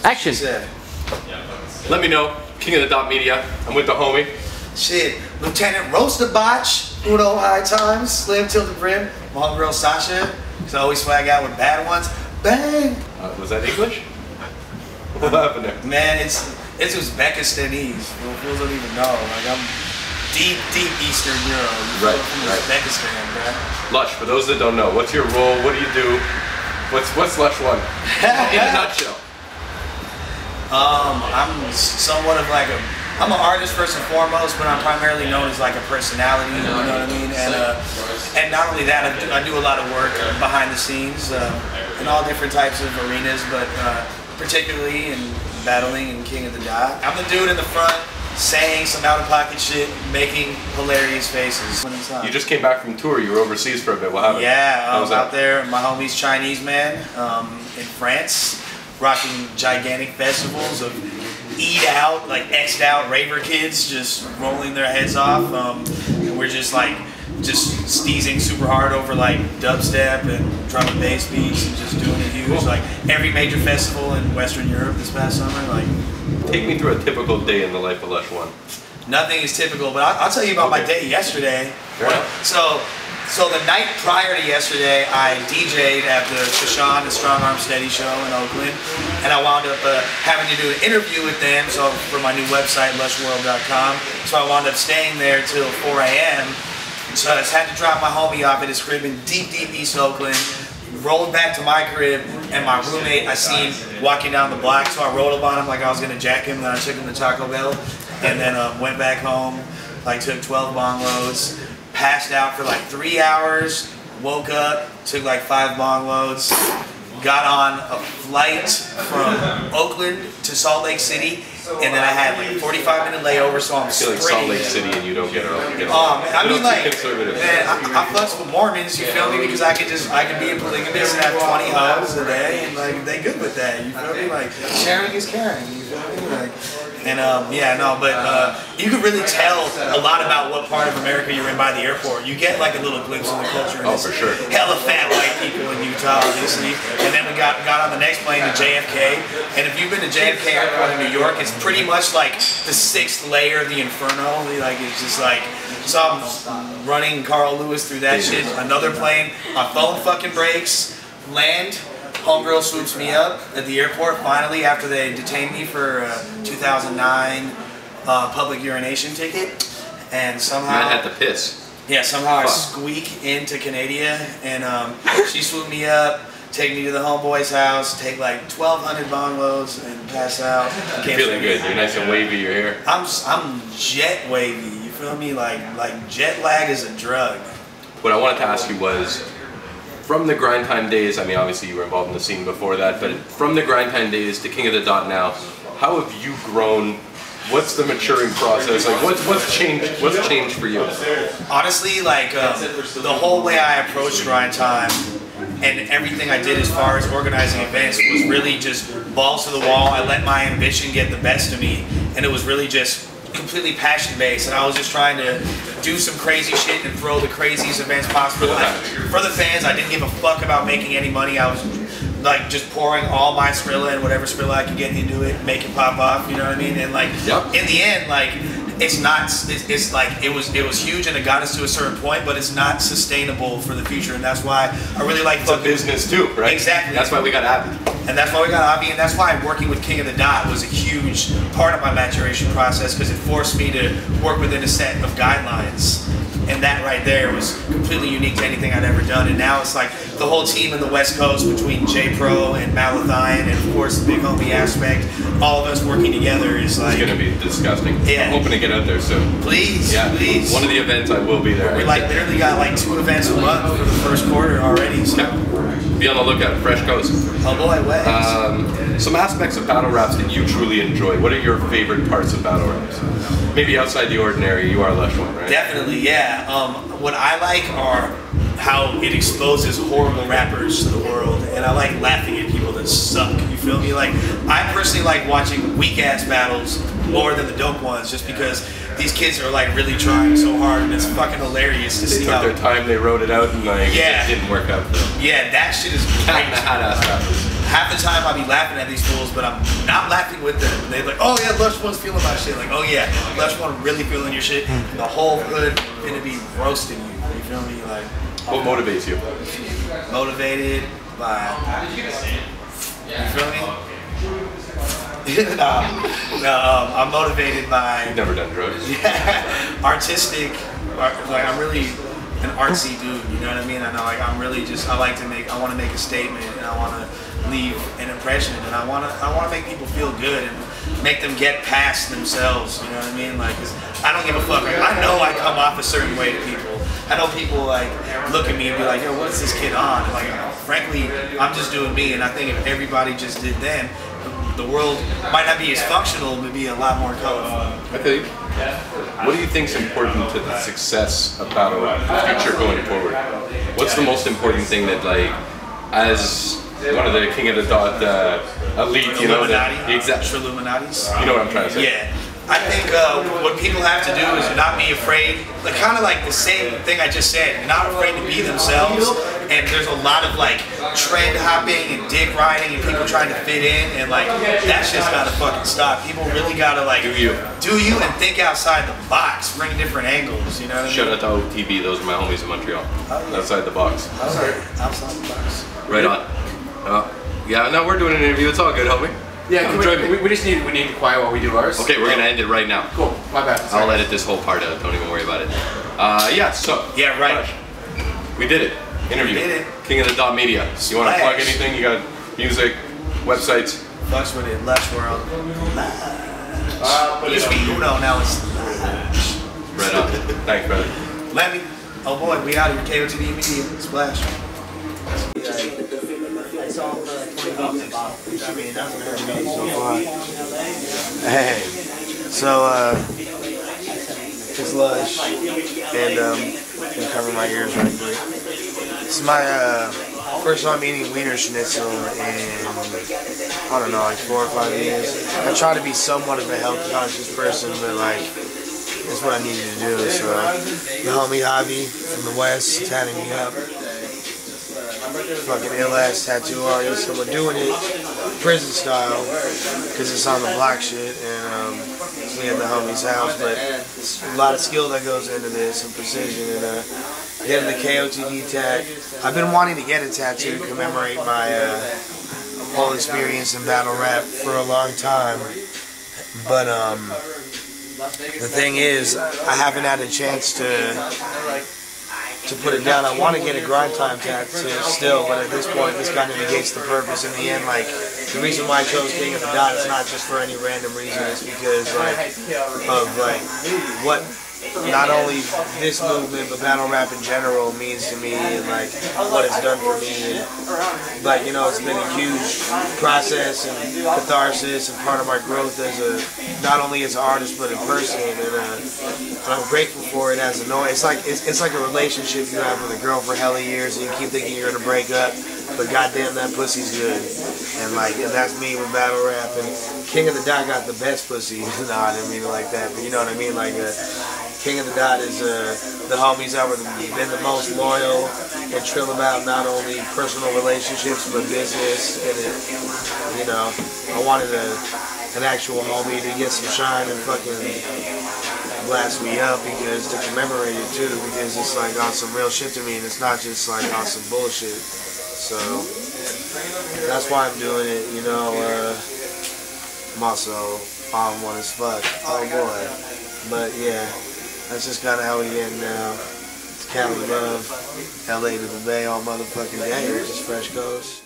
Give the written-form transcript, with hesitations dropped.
Action. Yeah. Let me know. King of the Dot Media. I'm with the homie. Shit, Lieutenant Roaster Botch, Uno High Times, Slim Till the Brim, my homegirl Sasha, because I always swag out with bad ones. Bang! Was that English? What happened there? Man, it's Uzbekistanese. Fools don't even know. Like, I'm deep Eastern Europe. Right, From right. Uzbekistan, man. Lush, for those that don't know, what's your role? What do you do? What's Lush One? In a nutshell. I'm somewhat of like I'm an artist first and foremost, but I'm primarily known as like a personality, you know what I mean? And not only that, I do a lot of work behind the scenes in all different types of arenas, but particularly in battling and King of the Dot. I'm the dude in the front saying some out-of-pocket shit, making hilarious faces. You just came back from tour. You were overseas for a bit. What happened? Yeah, I was out there. My homie's Chinese man in France, rocking gigantic festivals of eat out, like X'd out raver kids just rolling their heads off. And we're just like, steezing super hard over like dubstep and drum and bass beats and just doing it huge. Cool. Like every major festival in Western Europe this past summer. Like, take me through a typical day in the life of Lush One. Nothing is typical, but I'll tell you about my day yesterday. Well, so the night prior to yesterday, I DJ'd at the Shashan, the Strong Arm Steady show in Oakland, and I wound up having to do an interview with them for my new website, lushworld.com. So I wound up staying there till 4 a.m. So I just had to drop my homie off at his crib in deep East Oakland, rolled back to my crib, and my roommate, I seen walking down the block, so I rolled up on him like I was gonna jack him, then I took him to Taco Bell, and then went back home, like took 12 bong loads, passed out for like 3 hours, woke up, took like 5 bong loads, got on a flight from Oakland to Salt Lake City, and then I had like a 45-minute layover, so I'm I feel like Salt Lake City and you don't get it all. I mean, like, conservative. man, I fucks with Mormons, you feel me? Because I can be a polygamist and have 20 hoes a day, and like, they good with that, you feel me? Like, sharing is caring, you feel me? Like, and yeah, no, but you can really tell a lot about what part of America you're in by the airport. You get like a little glimpse of the culture. Oh, for sure. Hella fat white people in Utah, obviously. And then we got on the next plane to JFK. And if you've been to JFK Airport in New York, it's pretty much like the 6th layer of the Inferno. Like, it's just like, so I'm running Carl Lewis through that shit. Another plane, my phone fucking breaks, land. Homegirl swoops me up at the airport finally after they detained me for a 2009 public urination ticket, and somehow I had to piss. Yeah, somehow I squeak into Canada, and she swooped me up, take me to the homeboy's house, take like 1,200 bong loads, and pass out. You're feeling good. You're nice and wavy. Your hair. I'm jet wavy. You feel me? Like jet lag is a drug. What I wanted to ask you was, from the grind time days, I mean, obviously you were involved in the scene before that, but from the grind time days to King of the Dot now, how have you grown? What's the maturing process? Like, what's changed? What's changed for you? Honestly, like the whole way I approached grind time and everything I did as far as organizing events was really just balls to the wall. I let my ambition get the best of me, and it was really just completely passion based, and I was just trying to do some crazy shit and throw the craziest events possible. For the fans, I didn't give a fuck about making any money. I was like just pouring all my Skrilla and whatever Skrilla I could get into it, make it pop off, you know what I mean? And like, in the end, like, it's like, it was huge and it got us to a certain point, but it's not sustainable for the future, and that's why I really like fucking business too, right? Exactly. That's why we got Abby. And that's why we got Abby, and that's why working with King of the Dot was a huge part of my maturation process, because it forced me to work within a set of guidelines. And that right there was completely unique to anything I'd ever done. And now it's like the whole team in the West Coast between J-Pro and Malathion, and of course the big homie aspect, all of us working together is like... It's going to be disgusting. Yeah. I'm hoping to get out there soon. Please, please. One of the events I will be there. We like literally got like 2 events a month for the first quarter already. So. Be on the lookout, Fresh Coast. Oh boy, West. Some aspects of battle raps that you truly enjoy. What are your favorite parts of battle raps? Maybe outside the ordinary. You are Lush One, right? Definitely, yeah. What I like are how it exposes horrible rappers to the world, and I like laughing at people that suck. You feel me? Like, I personally like watching weak ass battles more than the dope ones, just because these kids are like really trying so hard, and it's fucking hilarious to see how they took their time, they wrote it out, and like it didn't work out for them. Yeah, that shit is Cat in the hat ass rappers. half the time I'll be laughing at these fools, but I'm not laughing with them. They're like, oh yeah, Lush One's feeling my shit. Like, oh yeah, Lush One really feeling your shit. The whole hood gonna be roasting you. You feel me? Like, what motivates you? Motivated by, you feel me? I'm motivated by. You've never done drugs. Yeah, artistic. Like, I'm really an artsy dude. You know what I mean? I know. Like, I'm really just. I want to make a statement, and I want to leave an impression, and I want to make people feel good and make them get past themselves. You know what I mean? Like, 'cause I don't give a fuck. Like, I know I come off a certain way to people. I know people like look at me and be like, yo, what's this kid on? And, like, frankly, I'm just doing me, and I think if everybody just did then, the world might not be as functional, but be a lot more colorful. I feel you. What do you think is important to the success of battle rap, the future going forward? What's the most important thing that, like, as one of the King of the Dot elite, you know, Illuminati, exactly. Illuminatis. You know what I'm trying to say? Yeah. I think what people have to do is not be afraid, like kind of like the same thing I just said, not afraid to be themselves. And there's a lot of like trend hopping and dick riding and people trying to fit in, and like that shit's gotta fucking stop. People really gotta like do you and think outside the box, bring different angles. You know what I mean? Shout out to OTB, those are my homies in Montreal. Oh, yeah. Outside the box. Outside the box. Right on. Yeah, no, we're doing an interview. It's all good, homie. Yeah, we just need to quiet while we do ours. Okay, we're gonna end it right now. Cool. My bad. I'll edit this whole part out. Don't even worry about it. Yeah. So. Yeah. Right. We did it. Interview. We did it. King of the Dot Media. You want to plug anything? You got music, websites? Lush with it. Lush World. It used to be Uno. Now it's Lush. Right on. Thanks, brother. Let me. Oh boy, we out here. KOTD Media. Splash. Hey, so it's Lush, and I'm covering my ears right quick. It's my first time eating Wiener Schnitzel in, I don't know, like 4 or 5 years. I try to be somewhat of a health conscious person, but like, it's what I needed to do. So the homie Javi from the West tatting me up. Fucking ill-ass tattoo artist, and we're doing it prison style because it's on the block shit, and it's me at the homie's house, but it's a lot of skill that goes into this and precision, and getting the KOTD tat. I've been wanting to get a tattoo to commemorate my whole experience in battle rap for a long time, but the thing is, I haven't had a chance to put it down. I want to get a grind time tattoo still, but at this point, this kind of negates the purpose. In the end, like, the reason why I chose King of the Dot is not just for any random reason. It's because, like, of, like, what not only this movement, but battle rap in general means to me, and, like, what it's done for me. And, like, you know, it's been a huge process and catharsis and part of my growth as not only as an artist, but in person. And I'm grateful for it as a noise. It's like a relationship you have with a girl for hella years, and you keep thinking you're gonna break up, but goddamn, that pussy's good. And like, and that's me with battle rap. And King of the Dot got the best pussy. No, I didn't mean it like that, but you know what I mean. Like, King of the Dot is the homies that have been the most loyal and trill about not only personal relationships but business. And you know, I wanted an actual homie to get some shine and fucking blast me up, because to commemorate it too, because it's like on some real shit to me, and it's not just like on some bullshit. So that's why I'm doing it, you know. I'm also on one as fuck. Oh boy. But yeah, that's just kind of how we get now. It's Cali Love, LA to the Bay, all motherfucking day. Just fresh coast.